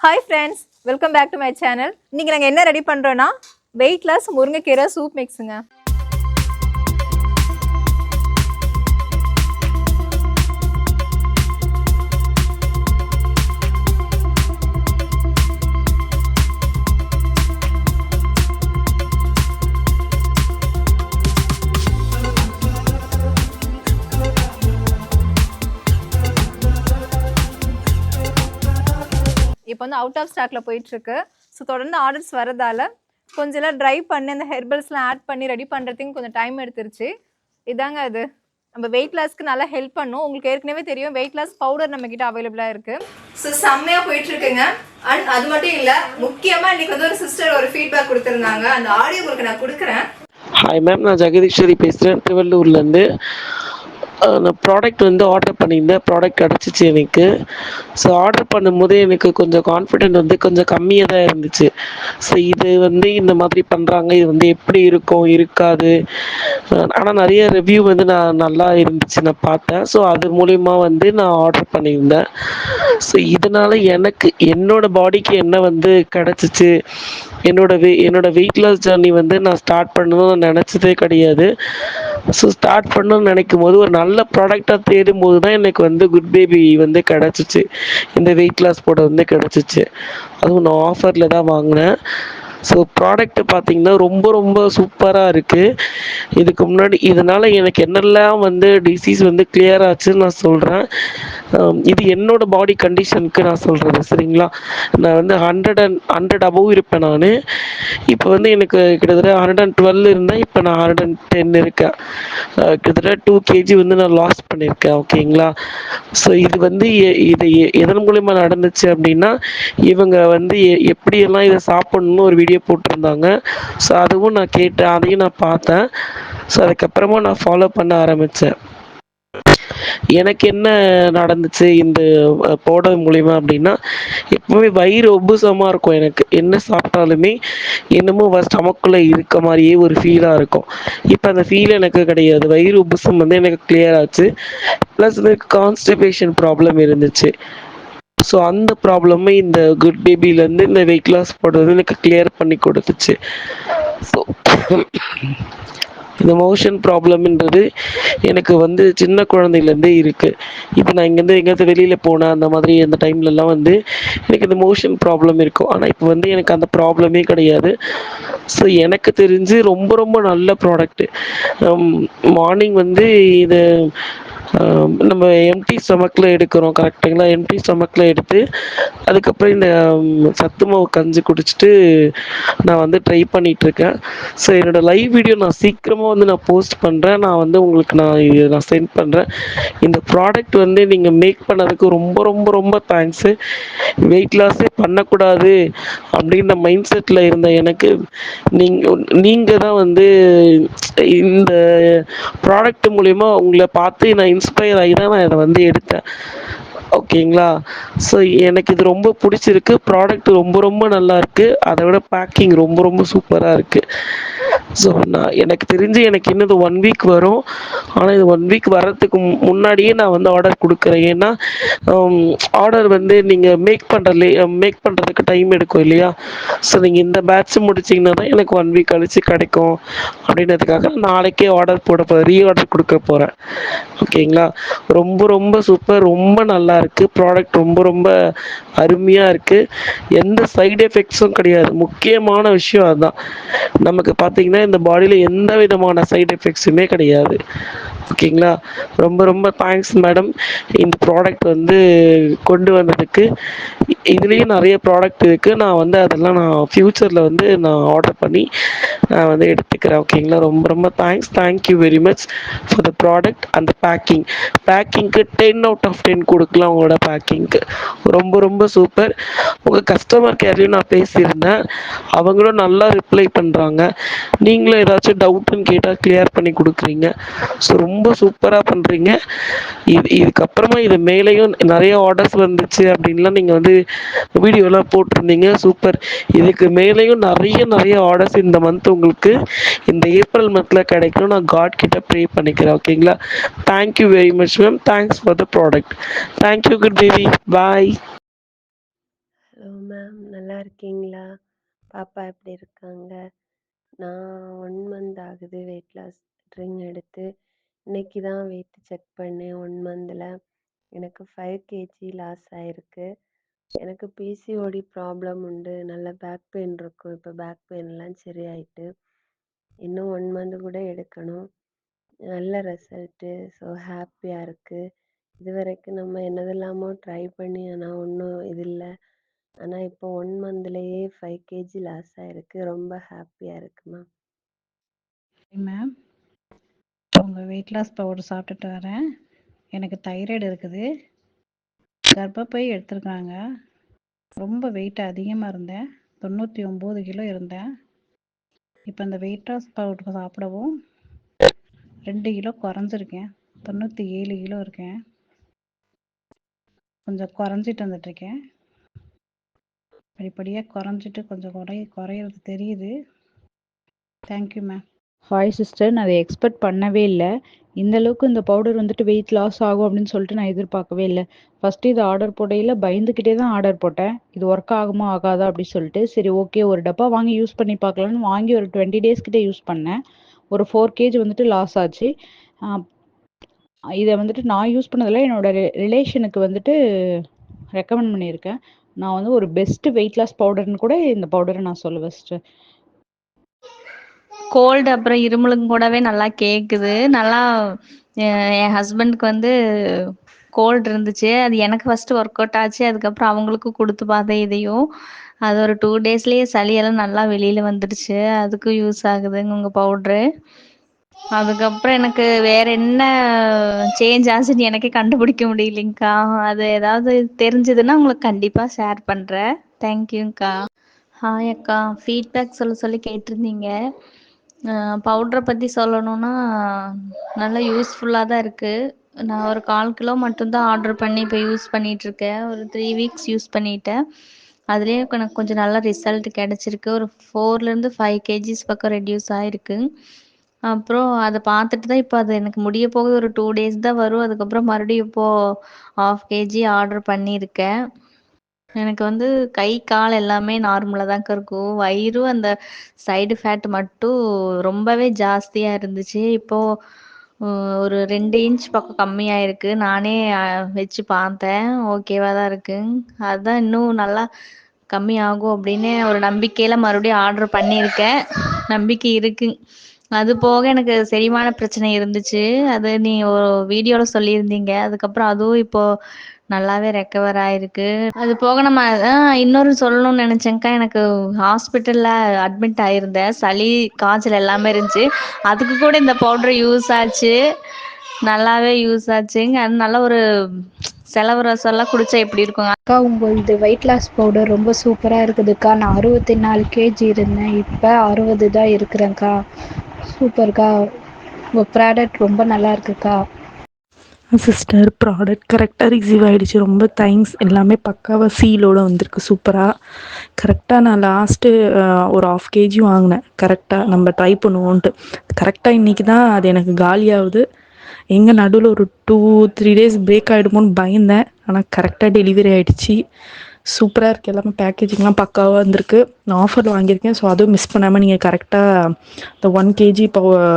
Hi friends, welcome back to my channel. இன்னைக்கு நாங்க என்ன ரெடி பண்றோம்னா weight loss முருங்கைக்கீரை சூப் மிக்ஸ்ங்க. இப்போ வந்து அவுட் ஆஃப் ஸ்டாக்ல போயிட்டு இருக்கு. ஸோ தொடர்ந்து ஆர்டர்ஸ் வரதால கொஞ்சம் ட்ரை பண்ணி அந்த ஹெர்பல்ஸ்லாம் ஆட் பண்ணி ரெடி பண்ணுறதுக்கு கொஞ்சம் டைம் எடுத்துருச்சு. இதாங்க அது நம்ம வெயிட் லாஸ்க்கு நல்லா ஹெல்ப் பண்ணும். உங்களுக்கு ஏற்கனவே தெரியும் வெயிட் லாஸ் பவுடர் நம்ம கிட்ட அவைலபிளாக இருக்கு. ஸோ செம்மையாக போயிட்டு இருக்குங்க. அண்ட் அது மட்டும் இல்லை, முக்கியமாக இன்னைக்கு வந்து ஒரு சிஸ்டர் ஒரு ஃபீட்பேக் கொடுத்துருந்தாங்க. அந்த ஆடியோ உங்களுக்கு நான் கொடுக்குறேன். ஹாய் மேம், நான் ஜெகதீஸ்வரி பேசுகிறேன், திருவள்ளூர்லேருந்து. நான் ப்ராடக்ட் வந்து ஆர்டர் பண்ணியிருந்தேன். ப்ராடக்ட் கிடச்சிச்சு எனக்கு. ஸோ ஆர்டர் பண்ணும்போது எனக்கு கொஞ்சம் கான்ஃபிடென்ட் வந்து கொஞ்சம் கம்மியாக தான் இருந்துச்சு. ஸோ இது வந்து இந்த மாதிரி பண்ணுறாங்க, இது வந்து எப்படி இருக்கும் இருக்காது. ஆனால் நிறைய ரிவ்யூ வந்து நான் நல்லா இருந்துச்சு, நான் பார்த்தேன். ஸோ அது மூலிமா வந்து நான் ஆர்டர் பண்ணியிருந்தேன். ஸோ இதனால் எனக்கு என்னோட பாடிக்கு என்ன வந்து கிடச்சிச்சு, என்னோட வெயிட் லாஸ் ஜர்னி வந்து நான் ஸ்டார்ட் பண்ணணும்னு நினச்சதே கிடையாது. ஸோ ஸ்டார்ட் பண்ணணும்னு நினைக்கும் போது ஒரு நல்ல ப்ராடக்டாக தேடும் போது தான் எனக்கு வந்து குட் பேபி வந்து கிடச்சிச்சு. இந்த வெயிட் லாஸ் ப்ராடக்ட் வந்து கிடச்சிச்சு. அதுவும் நான் ஆஃபரில் தான் வாங்கினேன். ஸோ ப்ராடக்ட்டு பார்த்திங்கன்னா ரொம்ப ரொம்ப சூப்பராக இருக்குது. இதுக்கு முன்னாடி இதனால் எனக்கு என்னெல்லாம் வந்து டிசீஸ் வந்து கிளியர் ஆச்சுன்னு நான் சொல்கிறேன். இது என்னோடய பாடி கண்டிஷனுக்கு நான் சொல்கிறது, சரிங்களா? நான் வந்து 100 அபவ் இருப்பேன் நான். இப்போ வந்து எனக்கு கிட்டத்தட்ட 112 இருந்தேன். இப்போ நான் 110 இருக்கேன். கிட்டத்தட்ட 2 kg வந்து நான் லாஸ் பண்ணியிருக்கேன், ஓகேங்களா? ஸோ இது வந்து இது எதன் மூலிமா நடந்துச்சு அப்படின்னா, இவங்க வந்து எப்படியெல்லாம் இதை சாப்பிட்ணுன்னு ஒரு வீடியோ போட்டிருந்தாங்க. ஸோ அதுவும் நான் கேட்டேன், அதையும் நான் பார்த்தேன். ஸோ அதுக்கப்புறமா நான் ஃபாலோ பண்ண ஆரம்பித்தேன். எனக்கு என்ன நடந்துச்சு இந்த பவுடர் மூலிமா அப்படின்னா, எப்பவுமே வயிறு உப்புசமாக இருக்கும். எனக்கு என்ன சாப்பிட்டாலுமே என்னமோ ஸ்டமக்குள்ளே இருக்க மாதிரியே ஒரு ஃபீலாக இருக்கும். இப்போ அந்த ஃபீல் எனக்கு கிடையாது. வயிறு உப்புசம் வந்து எனக்கு கிளியர் ஆச்சு. ப்ளஸ் எனக்கு கான்ஸ்டிபேஷன் ப்ராப்ளம் இருந்துச்சு. ஸோ அந்த ப்ராப்ளமே இந்த குட் பேபிலேருந்து இந்த வெயிட் லாஸ் பவுடர் எனக்கு கிளியர் பண்ணி கொடுத்துச்சு. ஸோ இந்த மோஷன் ப்ராப்ளம்ன்றது எனக்கு வந்து சின்ன குழந்தையிலேருந்தே இருக்குது. இப்போ நான் இங்கேருந்து எங்கேயாவது வெளியில் போனேன், அந்த மாதிரி அந்த டைம்லலாம் வந்து எனக்கு இந்த மோஷன் ப்ராப்ளம் இருக்கும். ஆனால் இப்போ வந்து எனக்கு அந்த ப்ராப்ளமே கிடையாது. ஸோ எனக்கு தெரிஞ்சு ரொம்ப ரொம்ப நல்ல ப்ராடக்ட்டு. மார்னிங் வந்து இது நம்ம எம்டி ஸ்டமக்கில் எடுக்கிறோம், கரெக்டுங்களா? எம்டி ஸ்டமக்கில் எடுத்து அதுக்கப்புறம் இந்த சத்து மாவு கஞ்சி குடிச்சிட்டு நான் வந்து ட்ரை பண்ணிகிட்ருக்கேன். ஸோ என்னோடய லைவ் வீடியோ நான் சீக்கிரமாக வந்து நான் போஸ்ட் பண்ணுறேன். நான் வந்து உங்களுக்கு நான் சென்ட் பண்ணுறேன். இந்த ப்ராடக்ட் வந்து நீங்கள் மேக் பண்ணதுக்கு ரொம்ப ரொம்ப ரொம்ப தேங்க்ஸு. வெயிட் லாஸே பண்ணக்கூடாது அப்படின்ற மைண்ட் செட்டில் இருந்த எனக்கு நீங்கள் தான் வந்து இந்த ப்ராடக்ட் மூலிமா உங்களை பார்த்து நான் இன்ஸ்பயர் ஆகி தான் நான் இதை வந்து எடுத்தேன், ஓகேங்களா? ஸோ எனக்கு இது ரொம்ப பிடிச்சிருக்கு. ப்ராடக்ட் ரொம்ப ரொம்ப நல்லா இருக்குது. அதை விட பேக்கிங் ரொம்ப ரொம்ப சூப்பராக இருக்குது. ஸோ எனக்கு தெரிஞ்சு எனக்கு இன்னும் இது 1 வீக் வரும். ஆனால் இது 1 வீக் வர்றதுக்கு முன்னாடியே நான் வந்து ஆர்டர் கொடுக்குறேன். ஏன்னா ஆர்டர் வந்து நீங்கள் மேக் பண்ணுறதுக்கு டைம் எடுக்கும் இல்லையா? ஸோ நீங்கள் இந்த பேட்ச் முடிச்சிங்கன்னா தான் எனக்கு 1 வீக் கழிச்சு கிடைக்கும். அப்படின்றதுக்காக நாளைக்கே ஆர்டர் போட போகிறேன், ரீஆர்டர் கொடுக்க போகிறேன், ஓகேங்களா? ரொம்ப ரொம்ப சூப்பர், ரொம்ப நல்லா இருக்குது. ப்ராடக்ட் ரொம்ப ரொம்ப அருமையாக இருக்குது. எந்த சைடு எஃபெக்ட்ஸும் கிடையாது. முக்கியமான விஷயம் அதுதான். நமக்கு பார்த்தீங்கன்னா இந்த பாடியில் எந்த விதமான சைடு எஃபெக்ட்ஸுமே கிடையாது, ஓகேங்களா? ரொம்ப ரொம்ப தேங்க்ஸ் மேடம், இந்த ப்ராடக்ட் வந்து கொண்டு வந்ததுக்கு. இதுலேயும் நிறைய ப்ராடக்ட் இருக்குது. நான் வந்து அதெல்லாம் நான் ஃப்யூச்சரில் வந்து நான் ஆர்டர் பண்ணி நான் வந்து எடுத்துக்கிறேன், ஓகேங்களா? ரொம்ப ரொம்ப thank you very much for the product and பேக்கிங்க்கு 10 out of 10 கொடுக்கலாம். உங்களோட பேக்கிங்க்கு ரொம்ப ரொம்ப சூப்பர். உங்கள் கஸ்டமர் கேரையும் நான் பேசியிருந்தேன். அவங்களும் நல்லா ரிப்ளை பண்ணுறாங்க. நீங்களும் ஏதாச்சும் டவுட்டுன்னு கேட்டால் கிளியர் பண்ணி கொடுக்குறீங்க. ஸோ ரொம்ப சூப்பராக பண்ணுறீங்க. இதுக்கப்புறமா இது மேலேயும் நிறைய ஆர்டர்ஸ் வந்துச்சு அப்படின்லாம் நீங்கள் வந்து வீடியோலாம் போட்டிருந்தீங்க, சூப்பர். இதுக்கு மேலேயும் நிறைய ஆர்டர்ஸ் இந்த மந்த் உங்களுக்கு இந்த ஏப்ரல் மந்தில் கிடைக்கணும். நான் காட் கிட்ட ப்ரே பண்ணிக்கிறேன், ஓகேங்களா? Thank you very much ma'am. Thanks for the product. Thank you, good baby, bye. Hello ma'am, நல்லா இருக்கீங்களா? பாப்பா எப்படி இருக்காங்க? நான் 1 மந்த் ஆகுது வெயிட் லாஸ் ட்ரிங்க் எடுத்து. இன்னைக்கு தான் வெயிட் செக் பண்ணேன் 1 மந்த்ல. எனக்கு 5 கேஜி லாஸ் ஆயிருக்கு. எனக்கு பிசிஓடி ப்ராப்ளம் உண்டு. நல்ல பேக் பெயின் இருக்கும். இப்போ பேக் பெயின்லாம் சரியாயிட்டு. இன்னும் 1 மந்த் கூட எடுக்கணும். நல்ல ரிசல்ட்டு. ஸோ ஹாப்பியா இருக்கு. இதுவரைக்கும் நம்ம என்னதெல்லாமோ ட்ரை பண்ணி ஆனா ஒன்றும் இது இல்ல. ஆனா இப்போ 1 மந்த்லயே 5 கேஜி லாஸ் ஆயிருக்கு. ரொம்ப ஹாப்பியா இருக்கு மேம். மேம் உங்கள் வெயிட் லாஸ் பவுடர் சாப்பிட்டுட்டு வரேன். எனக்கு தைராய்டு இருக்குது, கர்ப்பப்பை எடுத்திருக்காங்க. ரொம்ப வெயிட் அதிகமாக இருந்தேன், 99 கிலோ இருந்தேன். இப்போ இந்த வெயிட் லாஸ் பவுடர் சாப்பிடவும் 2 கிலோ குறைஞ்சிருக்கேன், 97 கிலோ இருக்கேன். கொஞ்சம் குறைஞ்சிட்டு வந்துட்டுருக்கேன். படிப்படியாக குறைஞ்சிட்டு கொஞ்சம் குறையிறது தெரியுது. Thank you ma'am. ஹாய் சிஸ்டர், நான் அதை எக்ஸ்பெக்ட் பண்ணவே இல்லை. இந்த அளவுக்கு இந்த பவுடர் வந்துட்டு வெயிட் லாஸ் ஆகும் அப்படின்னு சொல்லிட்டு நான் எதிர்பார்க்கவே இல்லை. ஃபஸ்ட்டு இது ஆர்டர் போடையில் பயந்துக்கிட்டே தான் ஆர்டர் போட்டேன். இது ஒர்க் ஆகுமா ஆகாதா அப்படின்னு சொல்லிட்டு. சரி ஓகே, ஒரு டப்பா வாங்கி யூஸ் பண்ணி பார்க்கலான்னு வாங்கி ஒரு 20 டேஸ் கிட்டே யூஸ் பண்ணேன். ஒரு 4 கேஜி வந்துட்டு லாஸ் ஆச்சு. இதை வந்துட்டு நான் யூஸ் பண்ணதில் என்னோட ரிலேஷனுக்கு வந்துட்டு ரெக்கமெண்ட் பண்ணியிருக்கேன். நான் வந்து ஒரு பெஸ்ட் வெயிட் லாஸ் பவுடர்னு கூட இந்த பவுடரை நான் சொல்லுவேன் சிஸ்டர். கோல்டு அப்புறம் இருமலுக்கும் கூடவே நல்லா கேட்குது. நல்லா என் ஹஸ்பண்டுக்கு வந்து கோல்டு இருந்துச்சு. அது எனக்கு ஃபஸ்ட்டு ஒர்க் அவுட் ஆச்சு. அதுக்கப்புறம் அவங்களுக்கும் கொடுத்து பார்த்தேன் இதையும். அது ஒரு 2 டேஸ்லேயே சளியெல்லாம் நல்லா வெளியில் வந்துடுச்சு. அதுக்கும் யூஸ் ஆகுதுங்க உங்கள் பவுட்ரு. அதுக்கப்புறம் எனக்கு வேற என்ன சேஞ்ச் ஆச்சுன்னு எனக்கே கண்டுபிடிக்க முடியலைங்க்கா. அது ஏதாவது தெரிஞ்சதுன்னா உங்களுக்கு கண்டிப்பாக ஷேர் பண்ணுறேன். தேங்க்யூங்க்கா. ஹாய் அக்கா, ஃபீட்பேக் சொல்ல சொல்லி கேட்டிருந்தீங்க. பவுட்ரை பற்றி சொல்லணுன்னா நல்லா யூஸ்ஃபுல்லாக தான் இருக்குது. நான் ஒரு 1/4 கிலோ மட்டும்தான் ஆர்டர் பண்ணி இப்போ யூஸ் பண்ணிகிட்ருக்கேன். ஒரு 3 வீக்ஸ் யூஸ் பண்ணிட்டேன். அதுலேயே எனக்கு கொஞ்சம் நல்ல ரிசல்ட் கிடச்சிருக்கு. ஒரு 4லேருந்து 5 கேஜிஸ் பக்கம் ரெடியூஸ் ஆகிருக்கு. அப்புறம் அதை பார்த்துட்டு தான் இப்போ அது எனக்கு முடிய போகுது. ஒரு 2 டேஸ் தான் வரும். அதுக்கப்புறம் மறுபடியும் இப்போது 1/2 கேஜி ஆர்டர் பண்ணியிருக்கேன். எனக்கு வந்து கை, கால் எல்லாமே நார்மலா தான்க்கா இருக்கும். வயிறும் அந்த சைடு ஃபேட் மட்டும் ரொம்பவே ஜாஸ்தியா இருந்துச்சு. இப்போ ஒரு 2 இன்ச் பக்கம் கம்மியாயிருக்கு. நானே வச்சு பார்த்தேன். ஓகேவா தான் இருக்கு. அதான் இன்னும் நல்லா கம்மியாகும் அப்படின்னு ஒரு நம்பிக்கையில மறுபடியும் ஆர்டர் பண்ணியிருக்கேன். நம்பிக்கை இருக்கு. அது போக எனக்கு செரிமான பிரச்சனை இருந்துச்சு. அது நீ ஒரு வீடியோல சொல்லியிருந்தீங்க. அதுக்கப்புறம் அதுவும் இப்போ நல்லாவே ரெக்கவர் ஆயிருக்கு. அது போக நம்ம இன்னொரு சொல்லணும்னு நினைச்சேன்க்கா. எனக்கு ஹாஸ்பிட்டல்ல அட்மிட் ஆயிருந்தேன். சளி, காய்ச்சல் எல்லாமே இருந்துச்சு. அதுக்கு கூட இந்த பவுடர் யூஸ் ஆச்சு. நல்லாவே யூஸ் ஆச்சுங்க. அது நல்ல ஒரு செலவு ரசம்லாம் குடிச்சா எப்படி இருக்குங்க? அக்கா, உங்களது வெயிட் லாஸ் பவுடர் ரொம்ப சூப்பராக இருக்குதுக்கா. நான் 64 கேஜி இருந்தேன், இப்போ 60 தான் இருக்கிறேன்க்கா. சூப்பர்க்கா, உங்கள் ப்ராடக்ட் ரொம்ப நல்லா இருக்குக்கா. சிஸ்டர், ப்ராடக்ட் கரெக்டாக ரிசீவ் ஆகிடுச்சு. ரொம்ப தேங்க்ஸ். எல்லாமே பக்காவாக சீலோடு வந்திருக்கு சூப்பராக. கரெக்டாக நான் லாஸ்ட்டு ஒரு 1/2 கேஜி வாங்கினேன். கரெக்டாக நம்ம ட்ரை பண்ணுவோன்ட்டு. கரெக்டாக இன்றைக்கி தான் அது எனக்கு காலியாகுது. எங்கே நடுவில் ஒரு 2-3 டேஸ் பிரேக் ஆகிடுமோன்னு பயந்தேன். ஆனால் கரெக்டாக டெலிவரி ஆகிடுச்சு. சூப்பராக இருக்குது. எல்லாமே பேக்கேஜிங்லாம் பக்காவாக வந்திருக்கு. நான் ஆஃபரில் வாங்கியிருக்கேன். ஸோ அதுவும் மிஸ் பண்ணாமல் நீங்கள் கரெக்டாக இந்த 1 கேஜி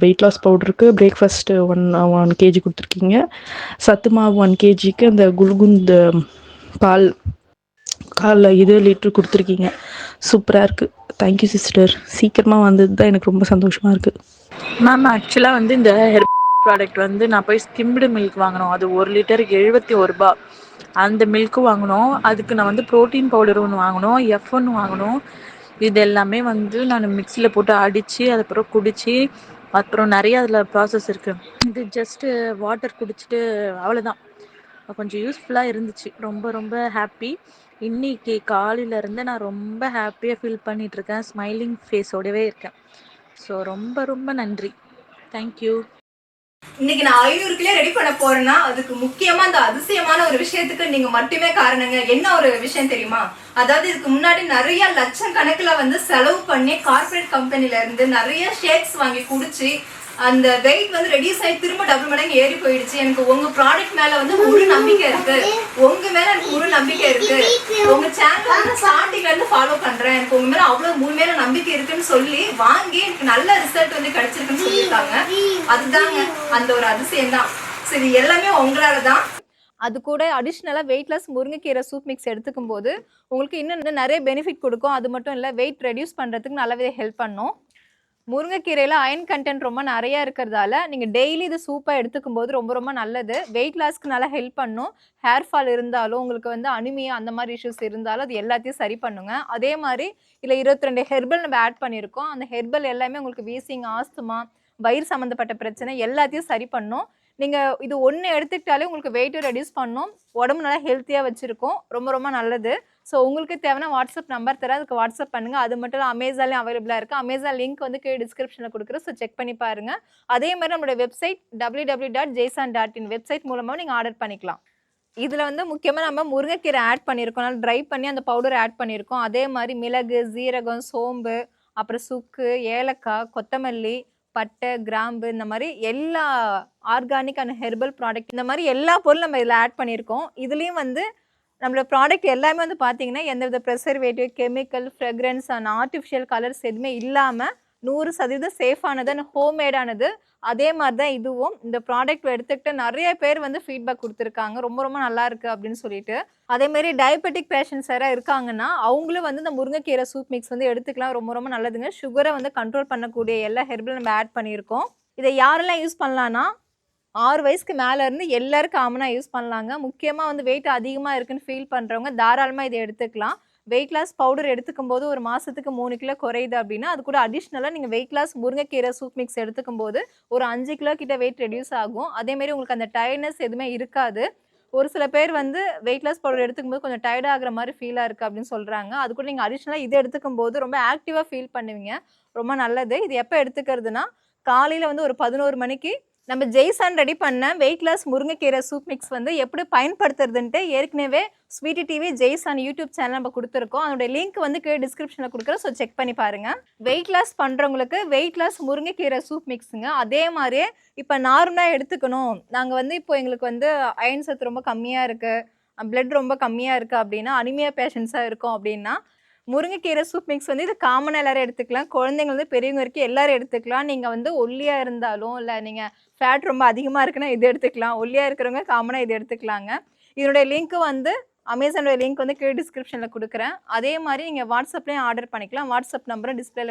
வெயிட் லாஸ் பவுடருக்கு பிரேக்ஃபாஸ்ட்டு 1 கேஜி கொடுத்துருக்கீங்க. சத்து மாவு 1 கேஜிக்கு அந்த குல்குந்த் கால் லிட்ரு கொடுத்துருக்கீங்க. சூப்பராக இருக்குது. Thank you sister. சீக்கிரமாக வந்தது தான் எனக்கு ரொம்ப சந்தோஷமாக இருக்குது. மேம், ஆக்சுவலாக வந்து இந்த ப்ராடக்ட் வந்து நான் போய் ஸ்கிம்டு மில்க் வாங்கினோம். அது 1 லிட்டருக்கு 71 ரூபா. அந்த மில்க்கும் வாங்கினோம். அதுக்கு நான் வந்து ப்ரோட்டீன் பவுடர் ஒன்று வாங்கினோம், F1 வாங்கினோம். இது எல்லாமே வந்து நான் மிக்சியில் போட்டு அடித்து அதுக்கப்புறம் குடித்து, அப்புறம் நிறைய அதில் ப்ராசஸ் இருக்குது. இது ஜஸ்ட்டு வாட்டர் குடிச்சிட்டு அவ்வளோதான். கொஞ்சம் யூஸ்ஃபுல்லாக இருந்துச்சு. ரொம்ப ரொம்ப ஹாப்பி. இன்னைக்கு காலையிலேருந்து நான் ரொம்ப ஹாப்பியாக ஃபீல் பண்ணிகிட்ருக்கேன். ஸ்மைலிங் ஃபேஸோடவே இருக்கேன். ஸோ ரொம்ப ரொம்ப நன்றி. தேங்க்யூ. இன்னைக்கு நான் 500 கிலோ ரெடி பண்ண போறேன்னா அதுக்கு முக்கியமா அந்த அதிசயமான ஒரு விஷயத்துக்கு நீங்க மட்டுமே காரணங்க. என்ன ஒரு விஷயம் தெரியுமா? அதாவது இதுக்கு முன்னாடி நிறைய லட்சம் கணக்குல வந்து செலவு பண்ணி கார்பரேட் கம்பெனில இருந்து நிறைய ஷேக்ஸ் வாங்கி குடிச்சு அந்த வெயிட் வந்து ரெடியூஸ் ஆகி திரும்ப டபுள் மடங்கு ஏறி போயிடுச்சு. எனக்கு உங்க ப்ராடக்ட் மேல வந்து முழு நம்பிக்கை இருக்கு, உங்க மேல எனக்கு முழு நம்பிக்கை இருக்கு, உங்க சேனல் வந்து ஸ்டார்டிங்ல இருந்து ஃபாலோ பண்றேன், எனக்கு உங்க மேல அவ்வளவு முழு மேல நம்பிக்கை இருக்குன்னு சொல்லி வாங்கி எனக்கு நல்ல ரிசல்ட் வந்து கிடைச்சிருக்குன்னு சொல்லியிருக்காங்க. அதுதாங்க அந்த ஒரு அதிசயம் தான். சரி, எல்லாமே உங்களால தான். அது கூட அடிஷ்னலாக வெயிட் லாஸ் முருங்கைக்கீரை சூப் மிக்ஸ் எடுத்துக்கும் போது உங்களுக்கு இன்னும் நிறைய பெனிஃபிட் கொடுக்கும். அது மட்டும் இல்லை, வெயிட் ரெடியூஸ் பண்ணுறதுக்கு நல்லாவே ஹெல்ப் பண்ணும். முருங்கைக்கீரையில் அயன் கண்டென்ட் ரொம்ப நிறையா இருக்கிறதால நீங்கள் டெய்லி இது சூப்பாக எடுத்துக்கும் போது ரொம்ப ரொம்ப நல்லது. வெயிட் லாஸ்க்கு நல்லா ஹெல்ப் பண்ணும். ஹேர் ஃபால் இருந்தாலும், உங்களுக்கு வந்து அனிமியா அந்த மாதிரி இஷ்யூஸ் இருந்தாலும் அது எல்லாத்தையும் சரி பண்ணுங்க. அதே மாதிரி இல்லை 22 ஹெர்பல் நம்ம ஆட் பண்ணியிருக்கோம். அந்த ஹெர்பல் எல்லாமே உங்களுக்கு வீசிங், ஆஸ்துமா, வயிறு சம்மந்தப்பட்ட பிரச்சனை எல்லாத்தையும் சரி பண்ணும். நீங்கள் இது ஒன்று எடுத்துக்கிட்டாலே உங்களுக்கு வெயிட்டும் ரெடியூஸ் பண்ணும், உடம்பு நல்லா ஹெல்த்தியாக வச்சுருக்கோம். ரொம்ப ரொம்ப நல்லது. ஸோ உங்களுக்கு தேவையான வாட்ஸ்அப் நம்பர் தரேன், அதுக்கு வாட்ஸ்அப் பண்ணுங்கள். அது மட்டும் இல்லை, அமேசான்லேயும் அவைலபிளாக இருக்குது. அமேசான் லிங்க் வந்து கீழே டிஸ்கிரிப்ஷனில் கொடுக்குறேன். ஸோ செக் பண்ணி பாருங்கள். அதே மாதிரி நம்மளோட வெப்சைட் www.jaisan.in வெப்சைட் மூலமாக நீங்கள் ஆர்டர் பண்ணிக்கலாம். இதில் வந்து முக்கியமாக நம்ம முருங்கைக்கீரை ஆட் பண்ணியிருக்கோம், நல்லா ட்ரை பண்ணி அந்த பவுடர் ஆட் பண்ணியிருக்கோம். அதே மாதிரி மிளகு, சீரகம், சோம்பு, அப்புறம் சுக்கு, ஏலக்காய், கொத்தமல்லி, பட்டை, கிராம்பு, இந்த மாதிரி எல்லா ஆர்கானிக் அண்ட் ஹெர்பல் ப்ராடக்ட், இந்த மாதிரி எல்லா பொருளும் நம்ம இதில் ஆட் பண்ணியிருக்கோம். இதுலேயும் வந்து நம்மளோட ப்ராடக்ட் எல்லாமே வந்து பார்த்தீங்கன்னா எந்தவித preservative, chemical, fragrance and artificial colours எதுவுமே இல்லாமல் 100% சேஃபானது அண்ட் ஹோம்மேடானது. அதே மாதிரி தான் இதுவும். இந்த ப்ராடக்ட் எடுத்துக்கிட்டு நிறைய பேர் வந்து ஃபீட்பேக் கொடுத்துருக்காங்க, ரொம்ப ரொம்ப நல்லா இருக்குது அப்படின்னு சொல்லிட்டு. அதேமாரி டயபெட்டிக் பேஷண்ட்ஸ் யாராவது இருக்காங்கன்னா அவங்களும் வந்து இந்த முருங்கைக்கீரை சூப் மிக்ஸ் வந்து எடுத்துக்கலாம், ரொம்ப ரொம்ப நல்லதுங்க. சுகரை வந்து கண்ட்ரோல் பண்ணக்கூடிய எல்லா ஹெர்பல் நம்ம ஆட் பண்ணியிருக்கோம். இதை யாரெல்லாம் யூஸ் பண்ணலான்னா 6 வயசுக்கு மேலே இருந்து எல்லாரும் காமனாக யூஸ் பண்ணலாங்க. முக்கியமாக வந்து வெயிட் அதிகமாக இருக்குன்னு ஃபீல் பண்ணுறவங்க தாராளமாக இதை எடுத்துக்கலாம். வெயிட் லாஸ் பவுடர் எடுத்துக்கும் போது ஒரு மாதத்துக்கு 3 கிலோ குறையுது அப்படின்னா அது கூட அடிஷ்னலாக நீங்கள் வெயிட் லாஸ் முருங்கைக்கீரை சூப் மிக்ஸ் எடுத்துக்கும் போது ஒரு 5 கிலோ கிட்ட வெயிட் ரெடியூஸ் ஆகும். அதேமாரி உங்களுக்கு அந்த டயர்ட்னஸ் எதுவுமே இருக்காது. ஒரு சில பேர் வந்து வெயிட் லாஸ் பவுடர் எடுத்துக்கும் போது கொஞ்சம் டயர்ட் ஆகிற மாதிரி ஃபீலாக இருக்குது அப்படின்னு சொல்கிறாங்க. அது கூட நீங்கள் அடிஷ்னலாக இது எடுத்துக்கும் போது ரொம்ப ஆக்டிவாக ஃபீல் பண்ணுவீங்க, ரொம்ப நல்லது. இது எப்போ எடுத்துக்கிறதுனா காலையில் வந்து ஒரு 11 மணிக்கு நம்ம ஜெய்சான் ரெடி பண்ண வெயிட் லாஸ் முருங்கைக்கீரை சூப் மிக்ஸ் வந்து எப்படி பயன்படுத்துறதுன்ட்டு ஏற்கனவே ஸ்வீட்டி டிவி ஜெய்சான் யூடியூப் சேனல் நம்ம கொடுத்துருக்கோம். அதோட லிங்க் வந்து கீழே டிஸ்கிரிப்ஷனில் கொடுக்குறோம். ஸோ செக் பண்ணி பாருங்கள். வெயிட் லாஸ் பண்ணுறவங்களுக்கு வெயிட் லாஸ் முருங்கைக்கீரை சூப் மிக்ஸுங்க. அதே மாதிரியே இப்போ நார்மலாக எடுத்துக்கணும், நாங்கள் வந்து இப்போ எங்களுக்கு வந்து அயன் சத்து ரொம்ப கம்மியாக இருக்குது, பிளட் ரொம்ப கம்மியாக இருக்குது அப்படின்னா, அனிமியா பேஷண்ட்ஸாக இருக்கும் அப்படின்னா முருங்கைக்கீரை சூப் மிக்ஸ் வந்து இது காமனாக எல்லோரும் எடுத்துக்கலாம். குழந்தைங்க வந்து பெரியவங்க வரைக்கும் எல்லோரும் எடுத்துக்கலாம். நீங்கள் வந்து ஒல்லியாக இருந்தாலும் இல்லை நீங்கள் ஃபேட் ரொம்ப அதிகமாக இருக்குன்னா இது எடுத்துக்கலாம். ஒல்லியாக இருக்கிறவங்க காமனாக இது எடுத்துக்கலாங்க. இதனுடைய லிங்க் வந்து அமேசானோட லிங்க் வந்து கீழே டிஸ்கிரிப்ஷனில் கொடுக்குறேன். அதே மாதிரி நீங்கள் வாட்ஸ்அப்லேயும் ஆர்டர் பண்ணிக்கலாம். வாட்ஸ்அப் நம்பரை டிஸ்பிளேல